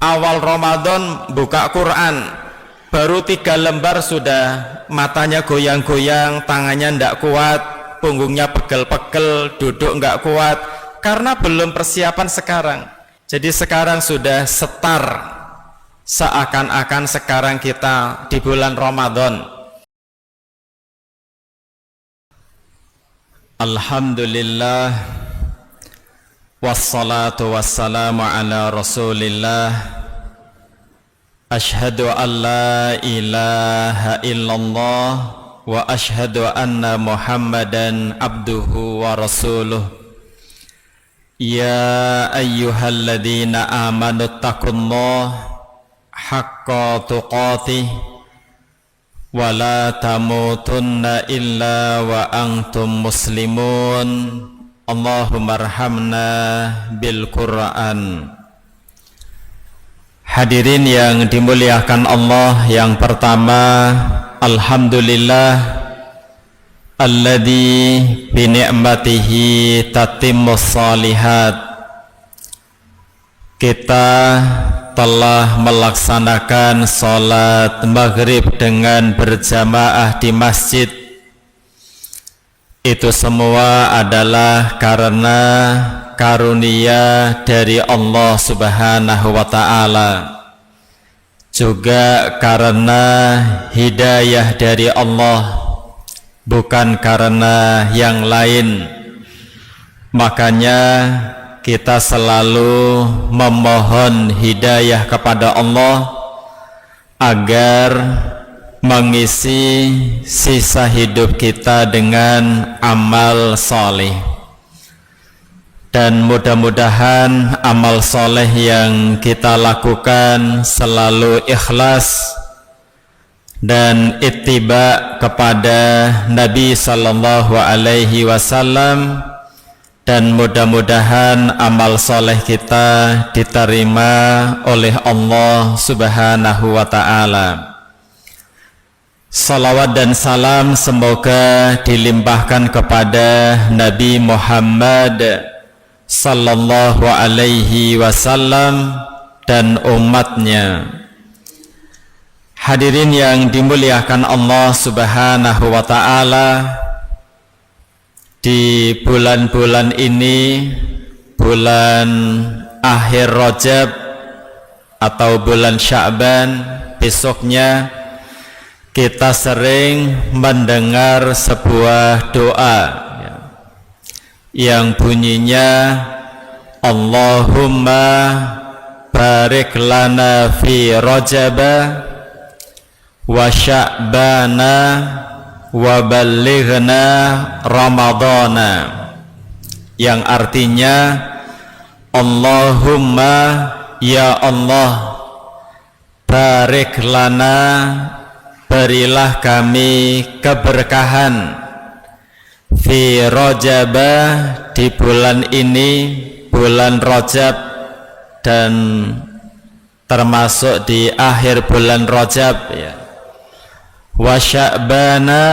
awal Ramadan buka Quran, baru 3 lembar sudah matanya goyang-goyang, tangannya ndak kuat, punggungnya pegel-pegel, duduk nggak kuat, karena belum persiapan sekarang. Jadi sekarang sudah setar, seakan-akan sekarang kita di bulan Ramadan. Alhamdulillah, wassalatu wassalamu ala rasulillah. Ashhadu an la ilaha illallah wa ashhadu anna muhammadan abduhu wa rasuluh. Ya ayyuhalladzina amanu taqullaha haqqa tuqatih wa la tamutunna illa wa antum muslimun. Allahumma arhamna bil Qur'an. Hadirin yang dimuliakan Allah, yang pertama, alhamdulillah alladzi bi ni'matihi tatimmus shalihat. Kita telah melaksanakan salat maghrib dengan berjamaah di masjid. Itu semua adalah karena karunia dari Allah Subhanahu wa ta'ala, juga karena hidayah dari Allah, bukan karena yang lain. Makanya kita selalu memohon hidayah kepada Allah agar mengisi sisa hidup kita dengan amal soleh. Dan mudah-mudahan amal soleh yang kita lakukan selalu ikhlas dan ittiba kepada Nabi sallallahu alaihi wasallam, dan mudah-mudahan amal soleh kita diterima oleh Allah Subhanahu wa ta'ala. Salawat dan salam semoga dilimpahkan kepada Nabi Muhammad sallallahu alaihi wasallam dan umatnya. Hadirin yang dimuliakan Allah Subhanahu wa ta'ala, di bulan-bulan ini, bulan akhir Rajab atau bulan Sya'ban, besoknya kita sering mendengar sebuah doa yang bunyinya Allahumma barik lana fi Rajaba wa Sya'bana wa ballighna Ramadana, yang artinya Allahumma, ya Allah, barik lana, berilah kami keberkahan, fi Rajaba, di bulan ini, bulan Rajab, dan termasuk di akhir bulan Rajab ya. Wa Sya'bana,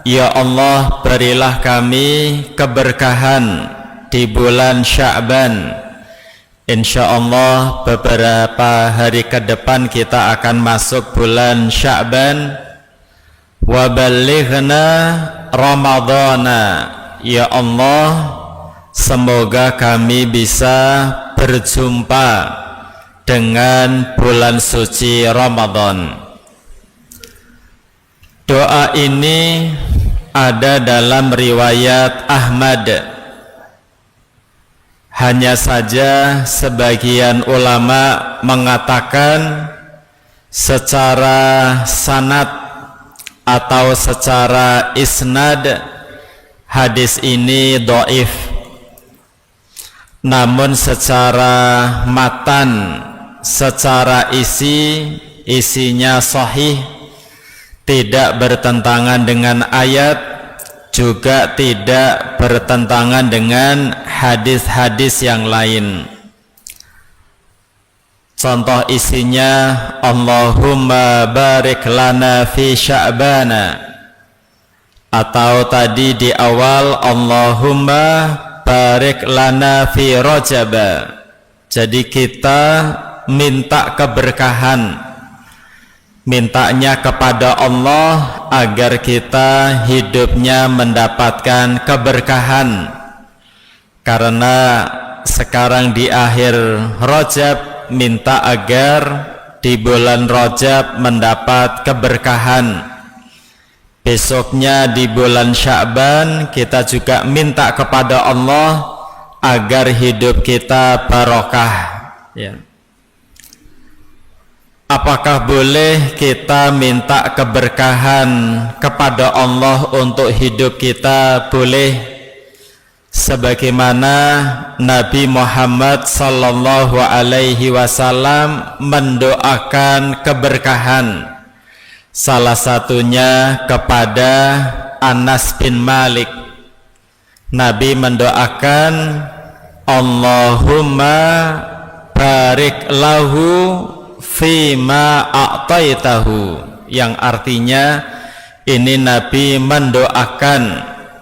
ya Allah, berilah kami keberkahan di bulan Sya'ban. Insyaallah beberapa hari ke depan kita akan masuk bulan Sya'ban. Wa ballighna Ramadana, ya Allah, semoga kami bisa berjumpa dengan bulan suci Ramadan. Doa ini ada dalam riwayat Ahmad. Hanya saja sebagian ulama mengatakan secara sanad atau secara isnad hadis ini dhaif. Namun secara matan, secara isinya sahih, tidak bertentangan dengan ayat, juga tidak bertentangan dengan hadis-hadis yang lain. Contoh isinya, Allahumma barik lana fi Sya'bana, atau tadi di awal Allahumma barik lana fi Rajaba. Jadi kita minta keberkahan, mintanya kepada Allah agar kita hidupnya mendapatkan keberkahan. Karena sekarang di akhir Rajab, minta agar di bulan Rajab mendapat keberkahan. Besoknya di bulan Sya'ban kita juga minta kepada Allah agar hidup kita barokah, ya. Apakah boleh kita minta keberkahan kepada Allah untuk hidup kita? Boleh, sebagaimana Nabi Muhammad sallallahu alaihi wasallam mendoakan keberkahan, salah satunya kepada Anas bin Malik. Nabi mendoakan, Allahumma barik lahu fima a'taitahu, yang artinya ini Nabi mendoakan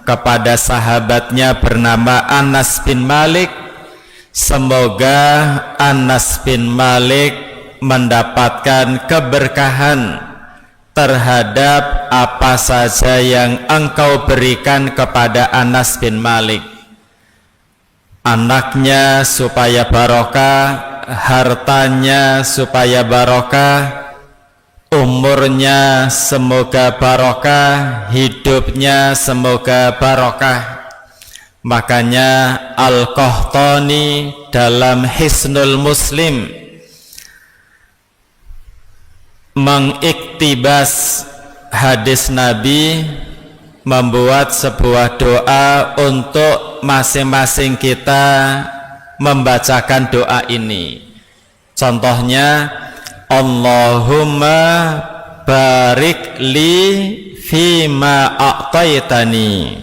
kepada sahabatnya bernama Anas bin Malik, semoga Anas bin Malik mendapatkan keberkahan terhadap apa saja yang engkau berikan kepada Anas bin Malik. Anaknya supaya barokah, hartanya supaya barokah, umurnya semoga barokah, hidupnya semoga barokah. Makanya Al-Qahtani dalam Hisnul Muslim mengiktibas hadis Nabi, membuat sebuah doa untuk masing-masing kita membacakan doa ini. Contohnya, Allahumma barik li fima a'taitani.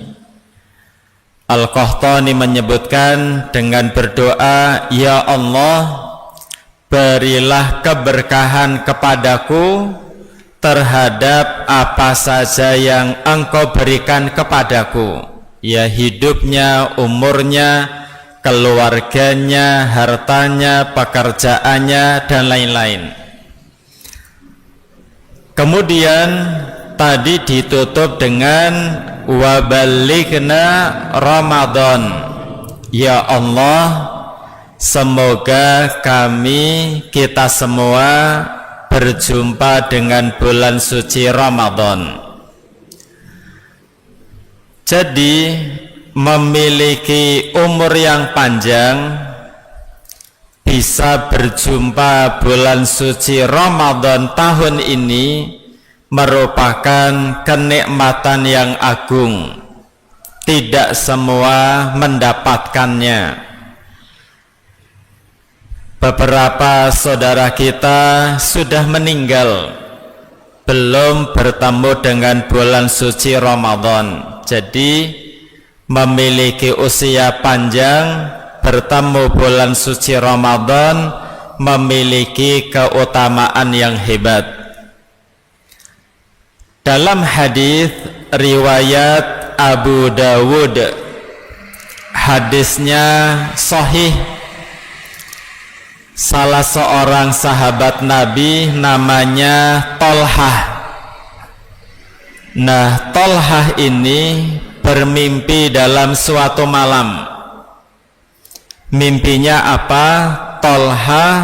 Al-Qahtani menyebutkan dengan berdoa, ya Allah, berilah keberkahan kepadaku terhadap apa saja yang engkau berikan kepadaku, ya hidupnya, umurnya, keluarganya, hartanya, pekerjaannya, dan lain-lain. Kemudian tadi ditutup dengan wabalighna Ramadan, ya Allah, semoga kami, kita semua berjumpa dengan bulan suci Ramadan. Jadi memiliki umur yang panjang, bisa berjumpa bulan suci Ramadan tahun ini merupakan kenikmatan yang agung. Tidak semua mendapatkannya. Beberapa saudara kita sudah meninggal, belum bertemu dengan bulan suci Ramadan. Jadi memiliki usia panjang, bertemu bulan suci Ramadan memiliki keutamaan yang hebat. Dalam hadis riwayat Abu Dawud, hadisnya sahih, salah seorang sahabat Nabi namanya Tolhah. Nah, Tolhah ini bermimpi dalam suatu malam. Mimpinya apa? Tolhah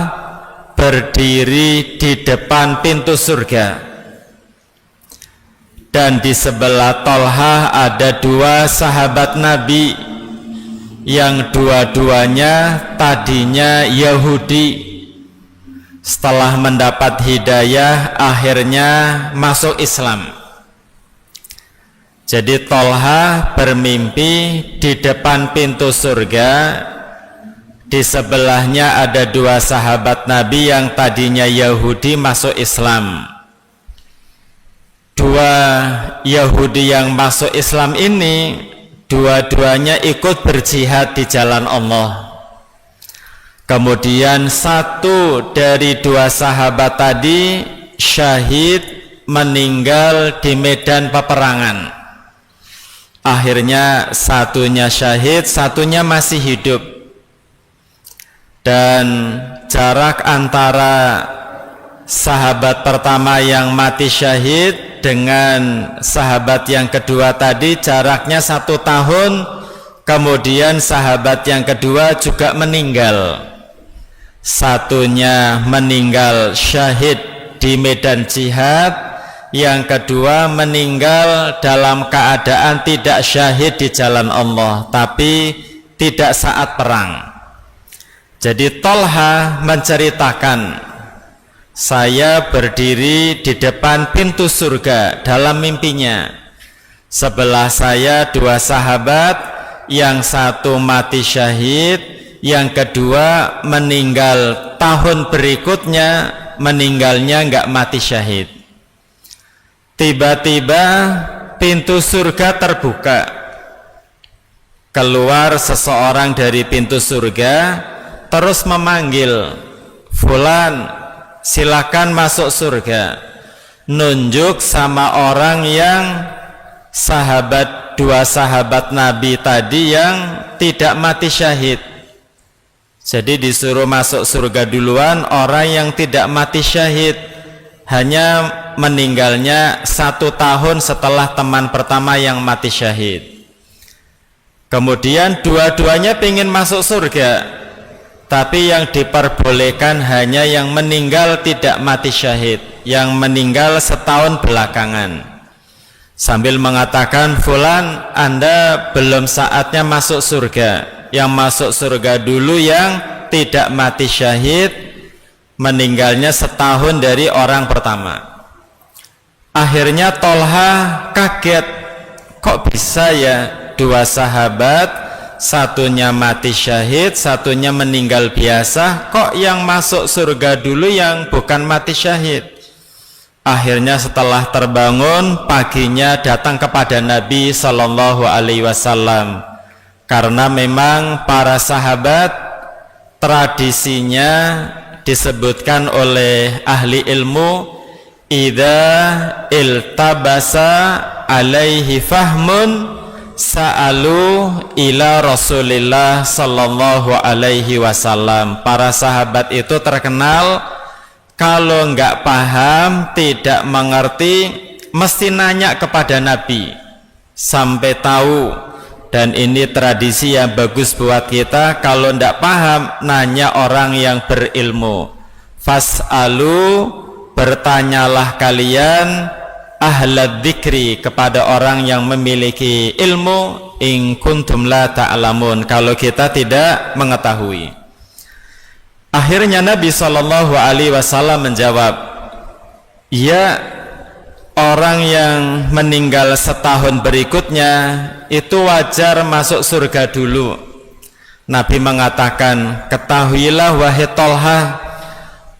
berdiri di depan pintu surga, dan di sebelah Tolhah ada dua sahabat Nabi yang dua-duanya tadinya Yahudi. Setelah mendapat hidayah akhirnya masuk Islam. Jadi Tolhah bermimpi di depan pintu surga, di sebelahnya ada dua sahabat Nabi yang tadinya Yahudi masuk Islam. Dua Yahudi yang masuk Islam ini dua-duanya ikut berjihad di jalan Allah. Kemudian satu dari dua sahabat tadi syahid, meninggal di medan peperangan. Akhirnya satunya syahid, satunya masih hidup. Dan jarak antara sahabat pertama yang mati syahid dengan sahabat yang kedua tadi jaraknya 1 tahun. Kemudian sahabat yang kedua juga meninggal. Satunya meninggal syahid di medan jihad, yang kedua meninggal dalam keadaan tidak syahid di jalan Allah, tapi tidak saat perang. Jadi Tolha menceritakan, saya berdiri di depan pintu surga dalam mimpinya. Sebelah saya 2 sahabat, yang satu mati syahid, yang kedua meninggal tahun berikutnya, meninggalnya enggak mati syahid. Tiba-tiba pintu surga terbuka. Keluar seseorang dari pintu surga, terus memanggil, "Fulan, silakan masuk surga." Nunjuk sama orang yang sahabat, 2 sahabat Nabi tadi yang tidak mati syahid. Jadi disuruh masuk surga duluan orang yang tidak mati syahid, hanya meninggalnya 1 tahun setelah teman pertama yang mati syahid. Kemudian dua-duanya ingin masuk surga, tapi yang diperbolehkan hanya yang meninggal tidak mati syahid, yang meninggal setahun belakangan. Sambil mengatakan, "Fulan, Anda belum saatnya masuk surga. Yang masuk surga dulu yang tidak mati syahid, meninggalnya setahun dari orang pertama." Akhirnya Tolha kaget, kok bisa ya 2 sahabat, satunya mati syahid, satunya meninggal biasa, kok yang masuk surga dulu yang bukan mati syahid? Akhirnya setelah terbangun, paginya datang kepada Nabi Sallallahu Alaihi Wasallam, karena memang para sahabat tradisinya disebutkan oleh ahli ilmu, idza iltabasa alaihi fahmun sa'alu ila Rasulillah Sallallahu Alaihi Wasallam. Para sahabat itu terkenal kalau enggak paham, tidak mengerti, mesti nanya kepada Nabi sampai tahu. Dan ini tradisi yang bagus buat kita, kalau enggak paham nanya orang yang berilmu. Fas'alu, bertanyalah kalian, ahlad dzikri, kepada orang yang memiliki ilmu, in kuntum la ta'lamun, kalau kita tidak mengetahui. Akhirnya Nabi Sallallahu Alaihi Wasallam menjawab, ya, orang yang meninggal setahun berikutnya itu wajar masuk surga dulu. Nabi mengatakan, ketahuilah wahai Tolha,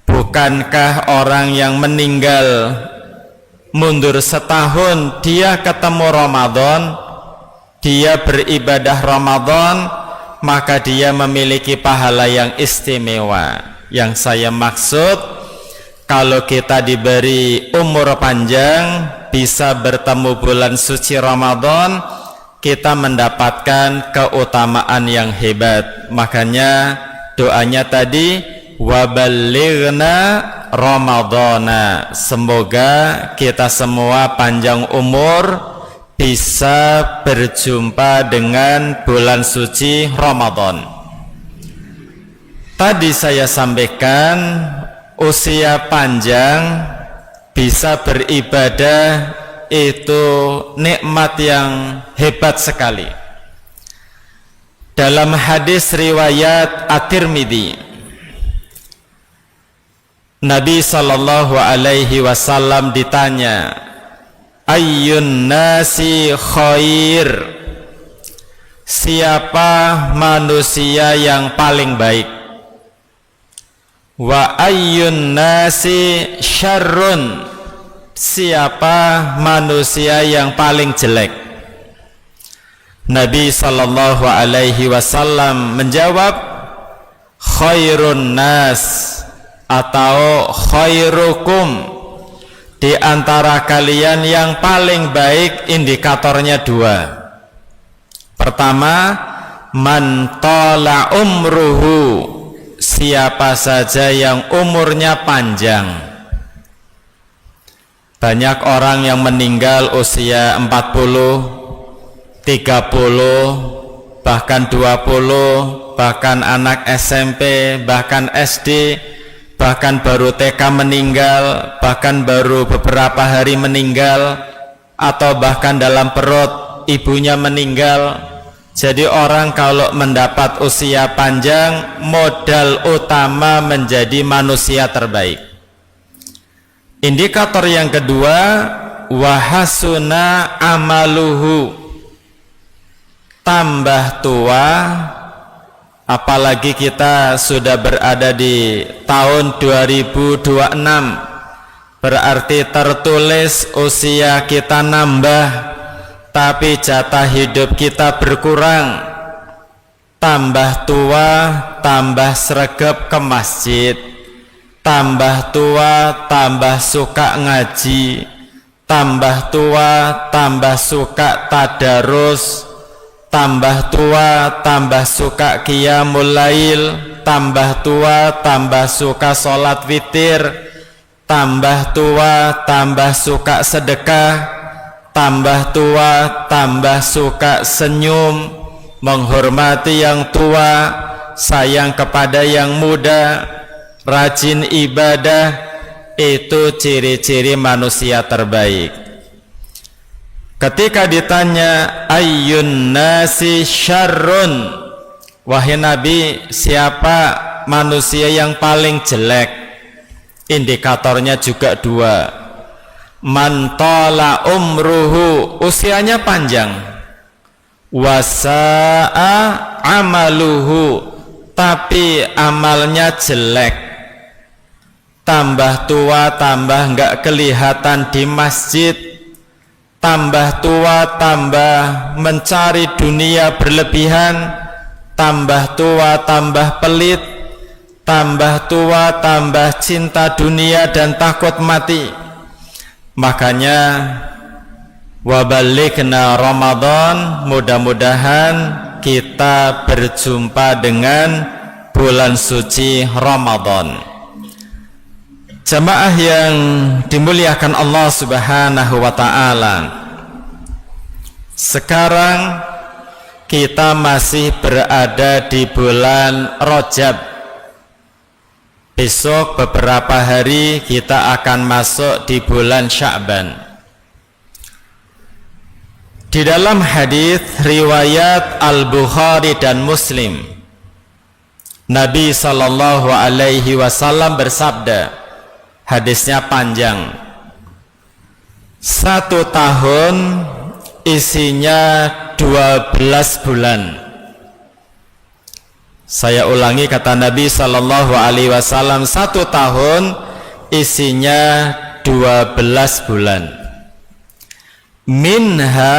bukankah orang yang meninggal mundur setahun, dia ketemu Ramadan, dia beribadah Ramadan, maka dia memiliki pahala yang istimewa. Yang saya maksud, kalau kita diberi umur panjang, bisa bertemu bulan suci Ramadan, kita mendapatkan keutamaan yang hebat. Makanya doanya tadi, waballighna Ramadana, semoga kita semua panjang umur, bisa berjumpa dengan bulan suci Ramadan. Tadi saya sampaikan, usia panjang bisa beribadah itu nikmat yang hebat sekali. Dalam hadis riwayat At-Tirmidzi, Nabi Sallallahu Alaihi Wasallam ditanya, ayyun nasi khair, siapa manusia yang paling baik? Wa ayyun nasi syarrun, siapa manusia yang paling jelek? Nabi Sallallahu Alaihi Wasallam menjawab, khairun nas, atau khairukum, di antara kalian yang paling baik indikatornya 2. Pertama, man tala umruhu, siapa saja yang umurnya panjang. Banyak orang yang meninggal usia 40, 30, bahkan 20, bahkan anak SMP, bahkan SD, bahkan baru TK meninggal, bahkan baru beberapa hari meninggal, atau bahkan dalam perut ibunya meninggal. Jadi orang kalau mendapat usia panjang, modal utama menjadi manusia terbaik. Indikator yang kedua, wahasuna amaluhu. Tambah tua, apalagi kita sudah berada di tahun 2026, berarti tertulis usia kita nambah, tapi jatah hidup kita berkurang. Tambah tua, tambah sregep ke masjid. Tambah tua, tambah suka ngaji. Tambah tua, tambah suka tadarus. Tambah tua, tambah suka qiyamul lail. Tambah tua, tambah suka sholat witir. Tambah tua, tambah suka sedekah. Tambah tua, tambah suka senyum, menghormati yang tua, sayang kepada yang muda, rajin ibadah. Itu ciri-ciri manusia terbaik. Ketika ditanya ayyun nasi syarrun, wahai Nabi, siapa manusia yang paling jelek? Indikatornya juga dua. Man tala umruhu, usianya panjang, wasa'a amaluhu, tapi amalnya jelek. Tambah tua, tambah enggak kelihatan di masjid. Tambah tua, tambah mencari dunia berlebihan. Tambah tua, tambah pelit. Tambah tua, tambah cinta dunia dan takut mati. Makanya wabalighna Ramadan, mudah-mudahan kita berjumpa dengan bulan suci Ramadan. Jamaah yang dimuliakan Allah Subhanahu wa ta'ala, sekarang kita masih berada di bulan Rajab. Besok beberapa hari kita akan masuk di bulan Sya'ban. Di dalam hadis riwayat Al-Bukhari dan Muslim, Nabi sallallahu alaihi wasallam bersabda, hadisnya panjang. 1 tahun isinya 12 bulan. Saya ulangi kata Nabi sallallahu alaihi wasallam, 1 tahun isinya 12 bulan. Minha,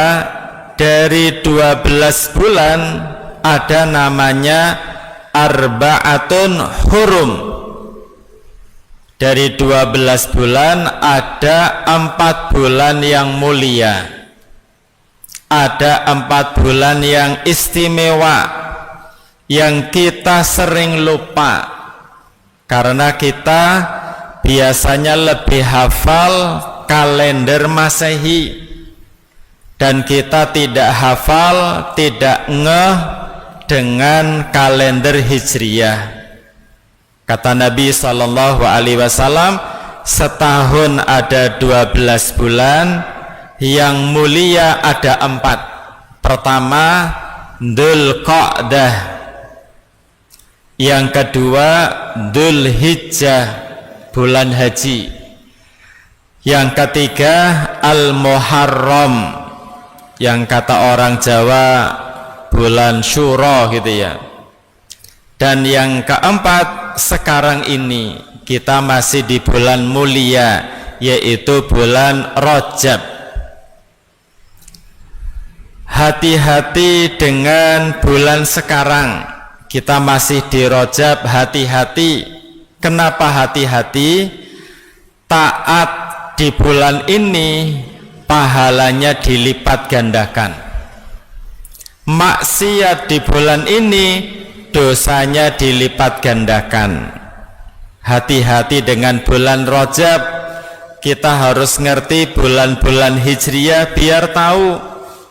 dari 12 bulan ada namanya arba'atun hurum. Dari 12 bulan ada 4 bulan yang mulia. Ada 4 bulan yang istimewa, yang kita sering lupa karena kita biasanya lebih hafal kalender Masehi dan kita tidak hafal, tidak ngeh dengan kalender Hijriyah. Kata Nabi sallallahu alaihi wasallam, setahun ada 12 bulan, yang mulia ada 4. Pertama, Dzulqa'dah. Yang kedua, Dzulhijjah, bulan haji. Yang ketiga, Al-Muharram, yang kata orang Jawa bulan Syuro gitu ya. Dan yang keempat, sekarang ini kita masih di bulan mulia, yaitu bulan Rajab. Hati-hati dengan bulan sekarang. Kita masih di Rajab, hati-hati. Kenapa hati-hati? Taat di bulan ini pahalanya dilipat gandakan. Maksiat di bulan ini dosanya dilipat gandakan. Hati-hati dengan bulan Rajab. Kita harus ngerti bulan-bulan Hijriyah biar tahu,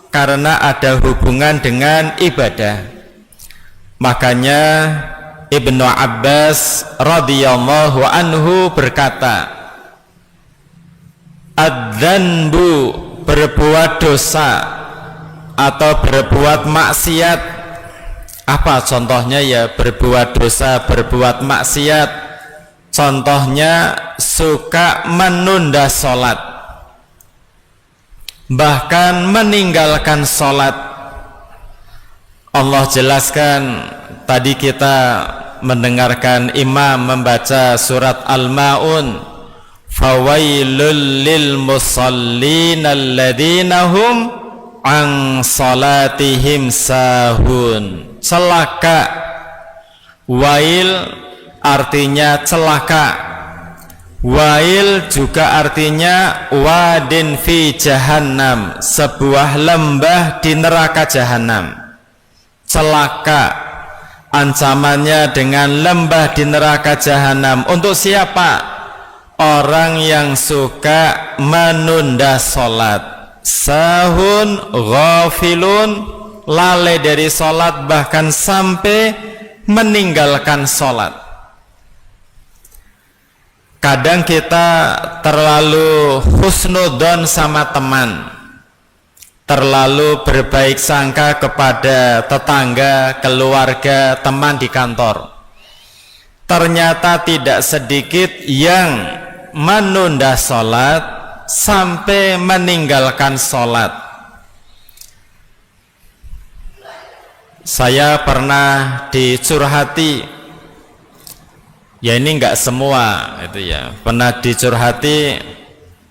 karena ada hubungan dengan ibadah. Makanya Ibnu Abbas radhiyallahu anhu berkata, "Adzanbu, berbuat dosa atau berbuat maksiat." Apa contohnya ya berbuat dosa, berbuat maksiat? Contohnya suka menunda sholat, bahkan meninggalkan sholat. Allah jelaskan, tadi kita mendengarkan imam membaca surat Al-Ma'un, fawailul lil musallin alladzina hum an salatihim sahun. Celaka, wail artinya celaka, wail juga artinya wadin fi jahannam, sebuah lembah di neraka jahannam. Celaka, ancamannya dengan lembah di neraka jahannam. Untuk siapa? Orang yang suka menunda sholat, sahun, ghafilun, lalai dari sholat, bahkan sampai meninggalkan sholat. Kadang kita terlalu husnudon sama teman, terlalu berbaik sangka kepada tetangga, keluarga, teman di kantor. Ternyata tidak sedikit yang menunda sholat sampai meninggalkan sholat. Saya pernah dicurhati, ya ini enggak semua itu ya, pernah dicurhati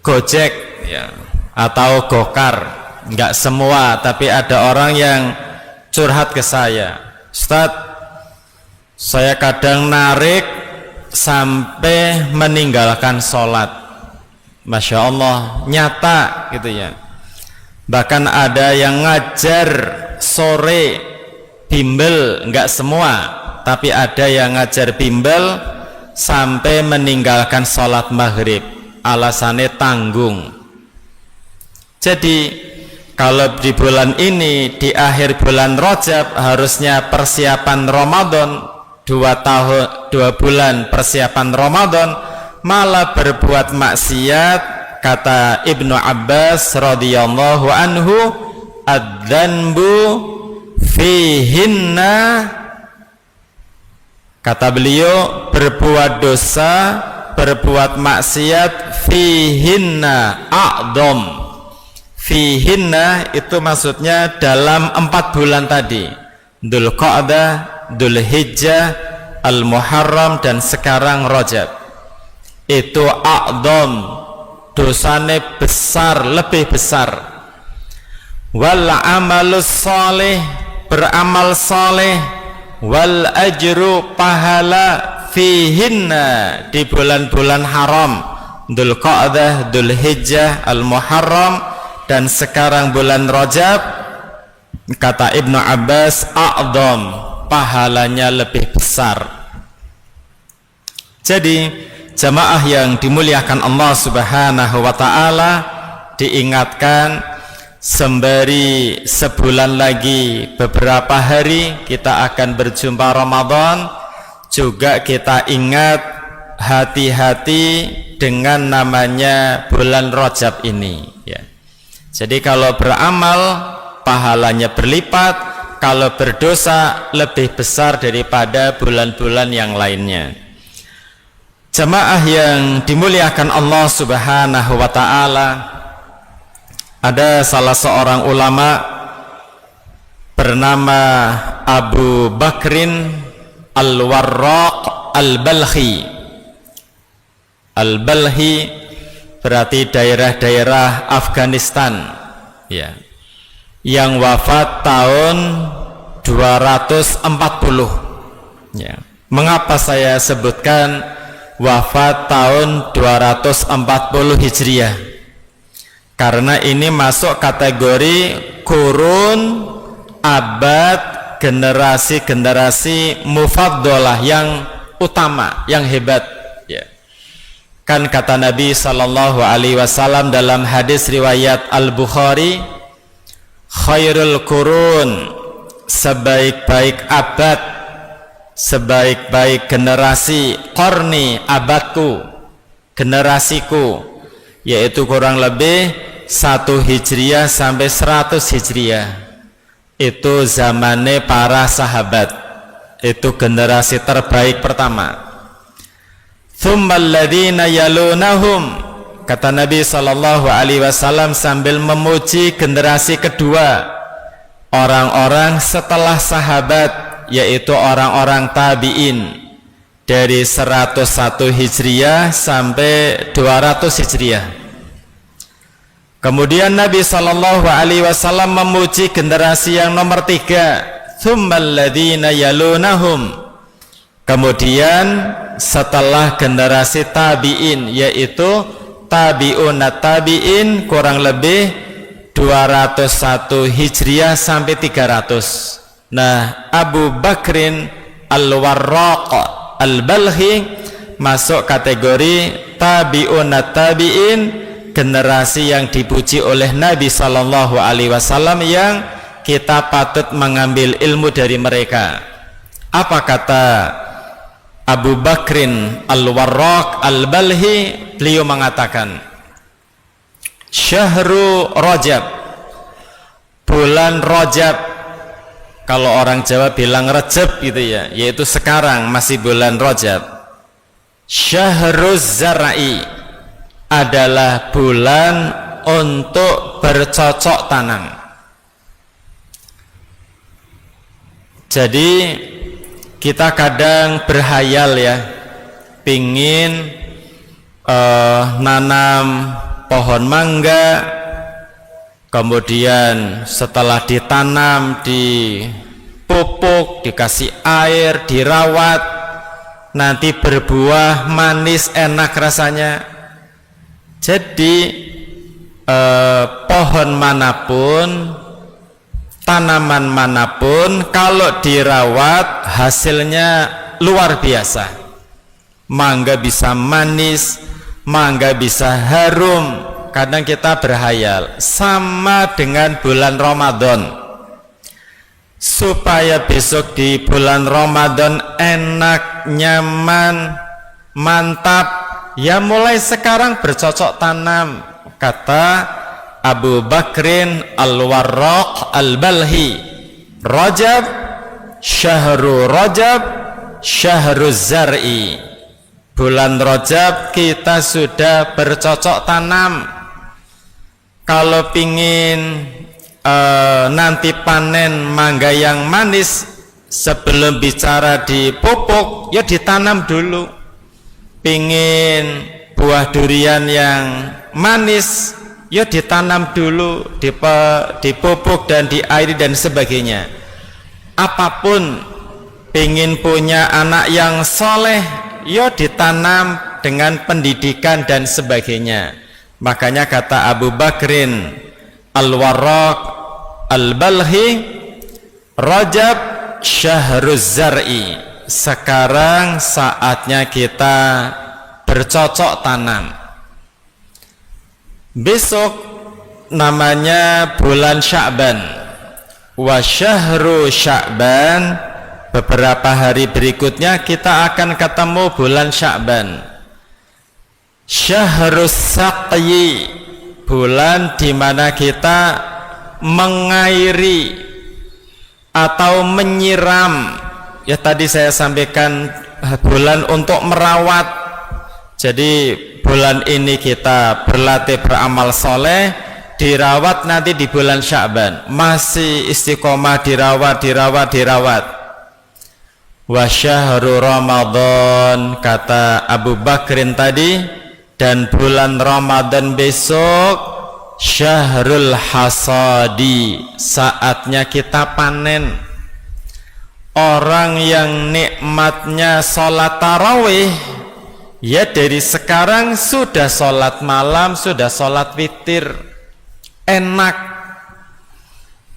Gojek ya atau Gokar, enggak semua, tapi ada orang yang curhat ke saya, "Ustadz, saya kadang narik sampai meninggalkan sholat." Masya Allah, nyata gitu ya. Bahkan ada yang ngajar sore bimbel, enggak semua, tapi ada yang ngajar bimbel sampai meninggalkan sholat maghrib, alasannya tanggung. Jadi kalau di bulan ini, di akhir bulan Rajab, harusnya persiapan Ramadan, 2 bulan persiapan Ramadan, malah berbuat maksiat. Kata Ibnu Abbas radhiyallahu anhu, adzanbu fihinna, kata beliau, berbuat dosa, berbuat maksiat, fihinna a'dham. Fihinna itu maksudnya dalam 4 bulan tadi, Dzulqa'dah, Dzulhijjah, Al-Muharram, dan sekarang Rajab. Itu a'dham, dosanya besar, lebih besar. Wal amalus salih, beramal saleh, wal ajru, pahala, fihinna, di bulan-bulan haram, Dzulqa'dah, Dzulhijjah, Al-Muharram, dan sekarang bulan Rajab. Kata Ibnu Abbas, a'dham, pahalanya lebih besar. Jadi jamaah yang dimuliakan Allah Subhanahu wa ta'ala, diingatkan sembari sebulan lagi, beberapa hari kita akan berjumpa Ramadan. Juga kita ingat, hati-hati dengan namanya bulan Rajab ini ya. Jadi kalau beramal pahalanya berlipat, kalau berdosa lebih besar daripada bulan-bulan yang lainnya. Jemaah yang dimuliakan Allah Subhanahu wa ta'ala, ada salah seorang ulama bernama Abu Bakrin Al-Warraq Al-Balhi. Al-Balhi berarti daerah-daerah Afghanistan ya, yang wafat tahun 240 ya. Mengapa saya sebutkan wafat tahun 240 Hijriah? Karena ini masuk kategori kurun abad generasi-generasi mufaddalah yang utama, yang hebat ya. Kan kata Nabi sallallahu alaihi wasallam dalam hadis riwayat Al-Bukhari, khairul qurun, sebaik-baik abad, sebaik-baik generasi, qarni, abadku, generasiku, yaitu kurang lebih 1 Hijriah sampai 100 Hijriah. Itu zamannya para sahabat, itu generasi terbaik pertama. Tsummal ladzina yalunahum, kata Nabi sallallahu alaihi wasallam sambil memuji generasi kedua, orang-orang setelah sahabat, yaitu orang-orang tabi'in dari 101 Hijriah sampai 200 Hijriah. Kemudian Nabi sallallahu alaihi wasallam memuji generasi yang nomor 3, tsummal ladzina yalunahum. Kemudian setelah generasi tabi'in, yaitu tabi'unat tabi'in, kurang lebih 201 Hijriah sampai 300. Nah, Abu Bakrin Al-Warraq Al-Balhi masuk kategori tabi'unat tabi'in, generasi yang dipuji oleh Nabi sallallahu alaihi wasallam yang kita patut mengambil ilmu dari mereka. Apa kata Abu Bakrin Al-Warraq Al-Balhi? Beliau mengatakan, Syahru Rajab, bulan Rajab, kalau orang Jawa bilang Rejab gitu ya, yaitu sekarang masih bulan Rajab. Syahruz Zar'i, adalah bulan untuk bercocok tanam. Jadi kita kadang berhayal ya, pingin nanam pohon mangga, kemudian setelah ditanam, dipupuk, dikasih air, dirawat, nanti berbuah manis enak rasanya. Jadi pohon manapun, tanaman manapun, kalau dirawat hasilnya luar biasa. Mangga bisa manis, mangga bisa harum. Kadang kita berhayal sama dengan bulan Ramadan, supaya besok di bulan Ramadan enak, nyaman, mantap, ya mulai sekarang bercocok tanam. Kata Abu Bakrin Al-Warraq Al-Balhi, Rajab, Syahru Rajab, Syahruz Zar'i, bulan Rajab kita sudah bercocok tanam. Kalau pingin nanti panen mangga yang manis, sebelum bicara dipupuk, ya ditanam dulu. Pingin buah durian yang manis, ya ditanam dulu, dipupuk dan diairi dan sebagainya. Apapun, pingin punya anak yang soleh, ya ditanam dengan pendidikan dan sebagainya. Makanya kata Abu Bakrin Al-Warraq Al-Balhi, Rajab Syahruz Zar'i, sekarang saatnya kita bercocok tanam. Besok namanya bulan Sya'ban, wa syahru Sya'ban, beberapa hari berikutnya kita akan ketemu bulan Sya'ban. Syahrus Saqyi, bulan di mana kita mengairi atau menyiram. Ya tadi saya sampaikan bulan untuk merawat. Jadi bulan ini kita berlatih beramal soleh, dirawat nanti di bulan Sya'ban masih istiqomah, dirawat. Wa syahru Ramadan, kata Abu Bakrin tadi, dan bulan Ramadan besok syahrul hasadi, saatnya kita panen. Orang yang nikmatnya sholat tarawih, ya dari sekarang sudah sholat malam, sudah sholat witir, enak.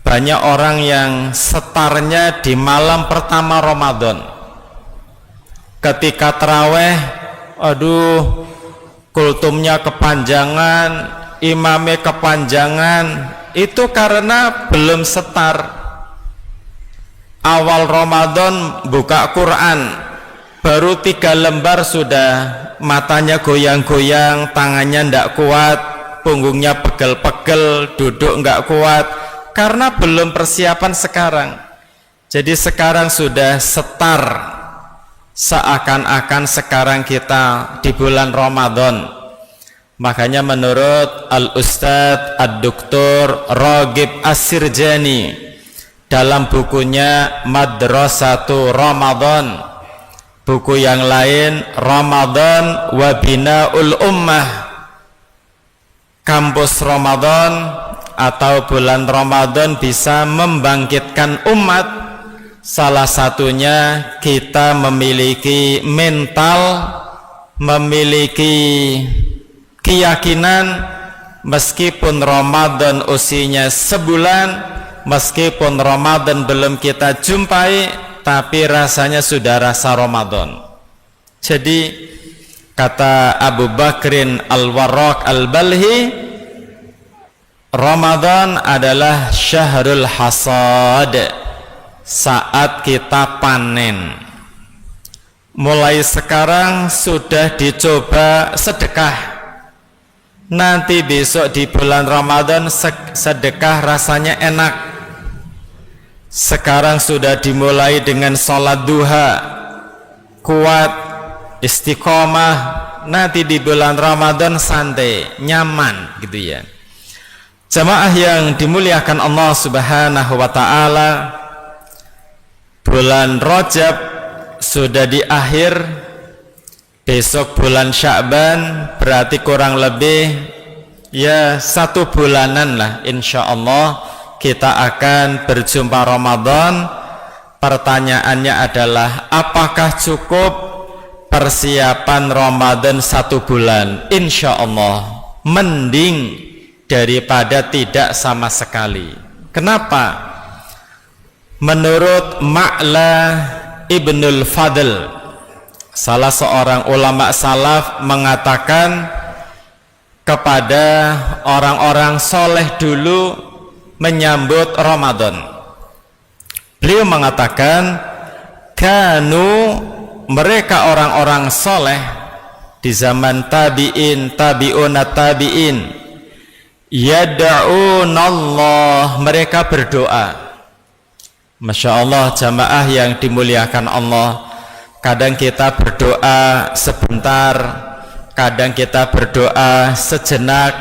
banyak orang yang setarnya di malam pertama Ramadan. Ketika taraweh, aduh, kultumnya kepanjangan, imamnya kepanjangan, itu karena belum setar. Awal Ramadan buka Quran, baru 3 lembar sudah matanya goyang-goyang, tangannya ndak kuat, punggungnya pegel-pegel, duduk nggak kuat, karena belum persiapan sekarang. Jadi sekarang sudah setar, seakan-akan sekarang kita di bulan Ramadan. Makanya menurut Al-Ustadz Ad-Doktor Ragib As-Sirjani dalam bukunya Madrasatu Ramadan, buku yang lain Ramadan wa Binaul Ummah, kampus Ramadan atau bulan Ramadan bisa membangkitkan umat. Salah satunya kita memiliki mental, memiliki keyakinan, meskipun Ramadan usianya sebulan, meskipun Ramadan belum kita jumpai, tapi rasanya sudah rasa Ramadan. Jadi kata Abu Bakrin Al-Warraq Al-Balhi, Ramadan adalah syahrul hasad, saat kita panen. Mulai sekarang sudah dicoba sedekah, nanti besok di bulan Ramadan sedekah rasanya enak. Sekarang sudah dimulai dengan sholat duha, kuat, istiqomah, nanti di bulan Ramadan santai, nyaman gitu ya. Jamaah yang dimuliakan Allah Subhanahu wa ta'ala, bulan Rajab sudah di akhir, besok bulan Sya'ban, berarti kurang lebih ya 1 bulanan lah insya Allah kita akan berjumpa Ramadan. Pertanyaannya adalah, apakah cukup persiapan Ramadan 1 bulan? Insya Allah mending daripada tidak sama sekali. Kenapa? Menurut Ma'la Ibnul Fadl, salah seorang ulama salaf, mengatakan kepada orang-orang soleh dulu menyambut Ramadan. Beliau mengatakan, kanu, mereka orang-orang soleh di zaman tabi'in, tabi'unat tabi'in, yada'unallah, mereka berdoa. Masya Allah, jamaah yang dimuliakan Allah, kadang kita berdoa sebentar, kadang kita berdoa sejenak,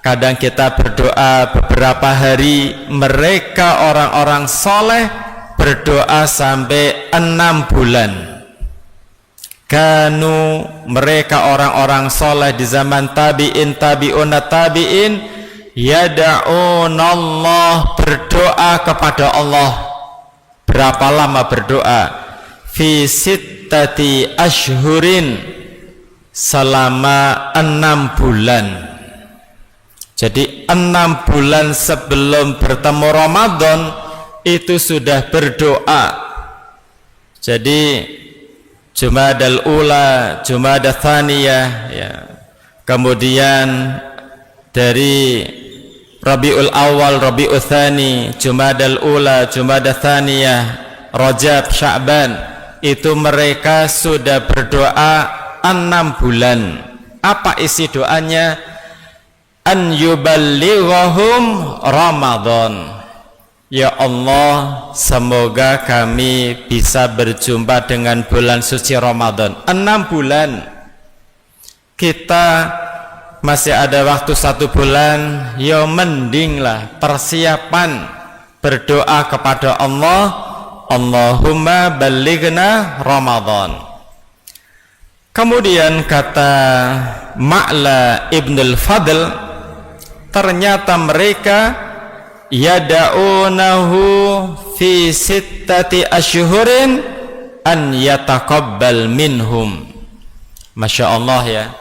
kadang kita berdoa beberapa hari. Mereka orang-orang soleh berdoa sampai 6 bulan. Kanu, mereka orang-orang soleh di zaman tabi'in, tabi'unat tabi'in, yada'unallah, berdoa kepada Allah. Berapa lama berdoa? Fi sittati ashhurin, selama 6 bulan. Jadi 6 bulan sebelum bertemu Ramadan itu sudah berdoa. Jadi Jumadal Ula, Jumadah Thaniyah, ya. Kemudian dari Rabiul Awal, Rabiul Thani, Jumadal Ula, Jumadah Thaniyah, Rajab, Sya'ban, itu mereka sudah berdoa 6 bulan. Apa isi doanya? An yuballighahum Ramadan. Ya Allah, semoga kami bisa berjumpa dengan bulan suci Ramadan. 6 bulan. Kita masih ada waktu 1 bulan, ya mendinglah persiapan berdoa kepada Allah, Allahumma ballighna Ramadan. Kemudian kata Ma'la Ibnul Fadl, ternyata mereka yada'unahu fi sittati ashhurin an yataqabbal minhum. Masya Allah ya,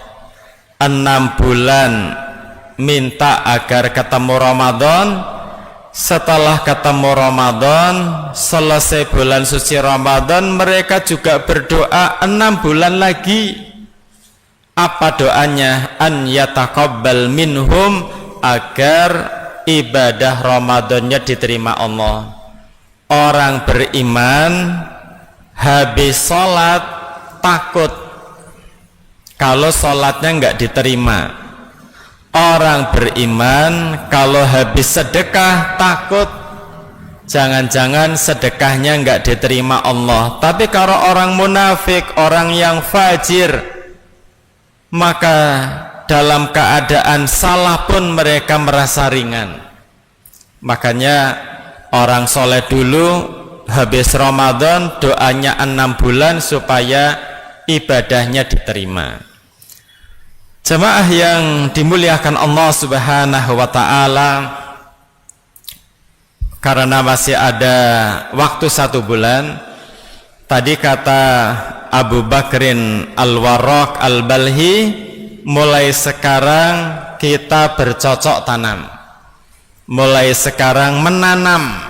6 bulan minta agar ketemu Ramadan, setelah ketemu Ramadan, selesai bulan suci Ramadan, mereka juga berdoa 6 bulan lagi. Apa doanya? An yataqabbal minhum, agar ibadah Ramadannya diterima Allah. Orang beriman habis sholat takut kalau sholatnya nggak diterima. Orang beriman kalau habis sedekah takut jangan-jangan sedekahnya nggak diterima Allah. Tapi kalau orang munafik, orang yang fajir, maka dalam keadaan salah pun mereka merasa ringan. Makanya orang soleh dulu habis Ramadan doanya 6 bulan supaya ibadahnya diterima. Jemaah yang dimuliakan Allah Subhanahu wa ta'ala, karena masih ada waktu 1 bulan, tadi kata Abu Bakrin Al-Warraq Al-Balhi, mulai sekarang kita bercocok tanam, mulai sekarang menanam.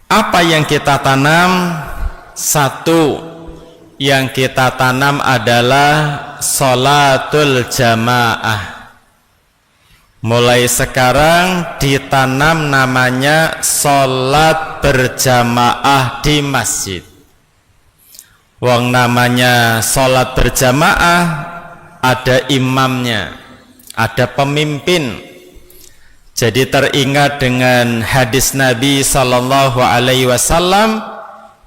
Apa yang kita tanam? 1, yang kita tanam adalah sholatul jamaah. Mulai sekarang ditanam namanya sholat berjamaah di masjid. Wong namanya sholat berjamaah, ada imamnya, ada pemimpin. Jadi teringat dengan hadis Nabi sallallahu alaihi wasallam,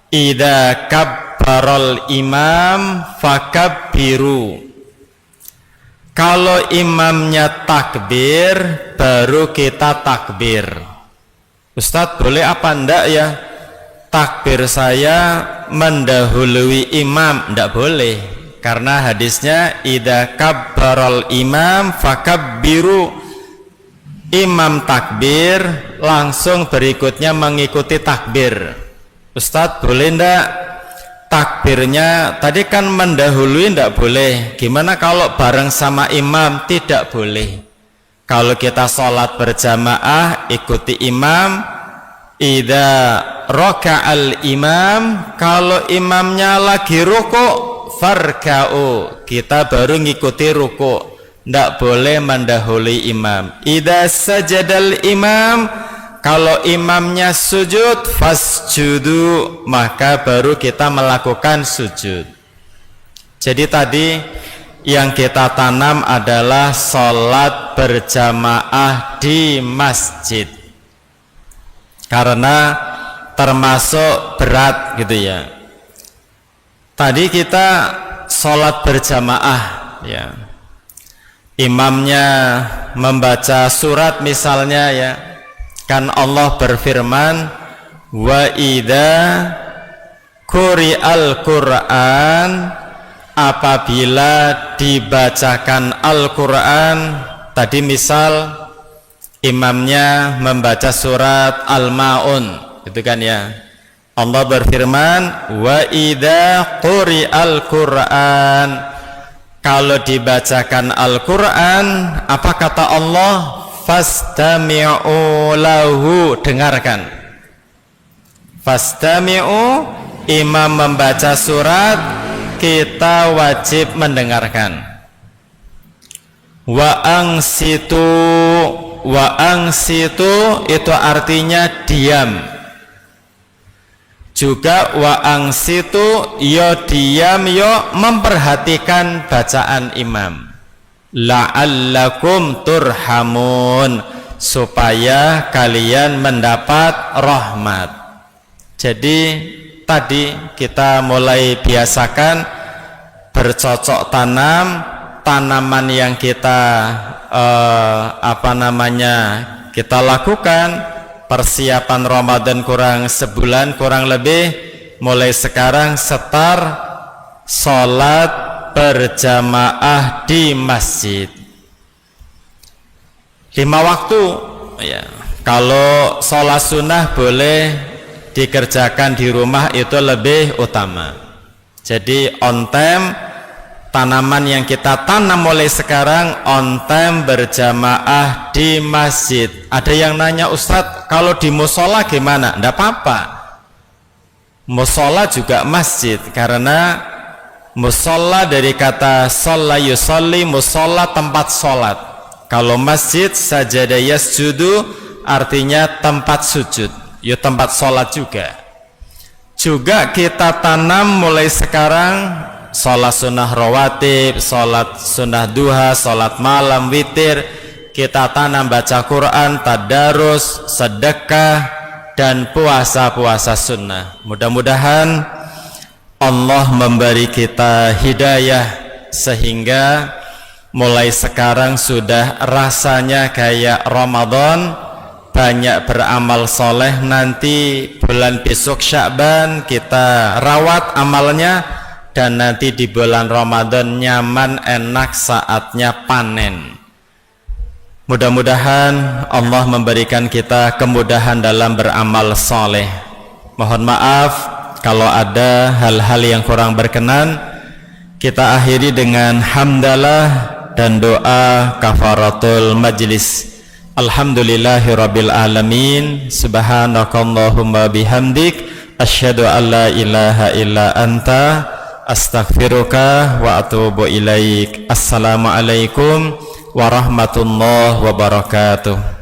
idza kabbarul imam fakabbiru. Kalau imamnya takbir, baru kita takbir. Ustadz, boleh apa enggak ya takbir saya mendahului imam? Enggak boleh, karena hadisnya idza kabbarul imam fakabbiru. Imam takbir, langsung berikutnya mengikuti takbir. Ustadz, boleh enggak takbirnya tadi kan mendahului? Enggak boleh. Gimana kalau bareng sama imam? Tidak boleh. Kalau kita sholat berjamaah ikuti imam, idza raka'al imam, kalau imamnya lagi ruku' farka'u, kita baru ngikuti ruku'. Tidak boleh mendahului imam. Idza sajadal imam, kalau imamnya sujud fasjudu, maka baru kita melakukan sujud. Jadi tadi yang kita tanam adalah sholat berjamaah di masjid, karena termasuk berat gitu ya. Tadi kita sholat berjamaah ya, imamnya membaca surat misalnya ya, kan Allah berfirman, wa idza quri'al Qur'an, apabila dibacakan Al-Quran. Tadi misal imamnya membaca surat Al-Ma'un, itu kan ya, Allah berfirman wa idza quri'al Qur'an, kalau dibacakan Al-Quran, apa kata Allah? Fastami'u lahu, dengarkan. Fastami'u, imam membaca surat, kita wajib mendengarkan. Wa angsitu, wa angsitu itu artinya diam. Juga wa angsitu, yo diam, yo memperhatikan bacaan imam. La'allakum turhamun, supaya kalian mendapat rahmat. Jadi tadi kita mulai biasakan bercocok tanam. Tanaman yang kita kita lakukan persiapan Ramadan kurang sebulan kurang lebih, mulai sekarang setar sholat berjamaah di masjid 5 waktu ya. Kalau sholat sunnah boleh dikerjakan di rumah, itu lebih utama. Jadi on time tanaman yang kita tanam mulai sekarang on time berjamaah di masjid. Ada yang nanya, Ustadz kalau di musola gimana? Tidak apa-apa, musola juga masjid, karena musola dari kata sholla yusolli, musola tempat sholat. Kalau masjid sajada yasjudu artinya tempat sujud, ya tempat sholat juga. Juga kita tanam mulai sekarang sholat sunnah rawatib, sholat sunnah duha, sholat malam, witir. Kita tanam baca Quran, tadarus, sedekah, dan puasa-puasa sunnah. Mudah-mudahan Allah memberi kita hidayah sehingga mulai sekarang sudah rasanya kayak Ramadan, banyak beramal soleh. Nanti bulan besok Sya'ban kita rawat amalnya, dan nanti di bulan Ramadan nyaman enak saatnya panen. Mudah-mudahan Allah memberikan kita kemudahan dalam beramal soleh. Mohon maaf kalau ada hal-hal yang kurang berkenan. Kita akhiri dengan hamdalah dan doa kafaratul majlis. Alhamdulillahirabbil alamin. Subhanakallahumma bihamdik asyhadu an la ilaha illa anta astaghfiruka wa atubu ilaik. Assalamualaikum warahmatullahi wabarakatuh.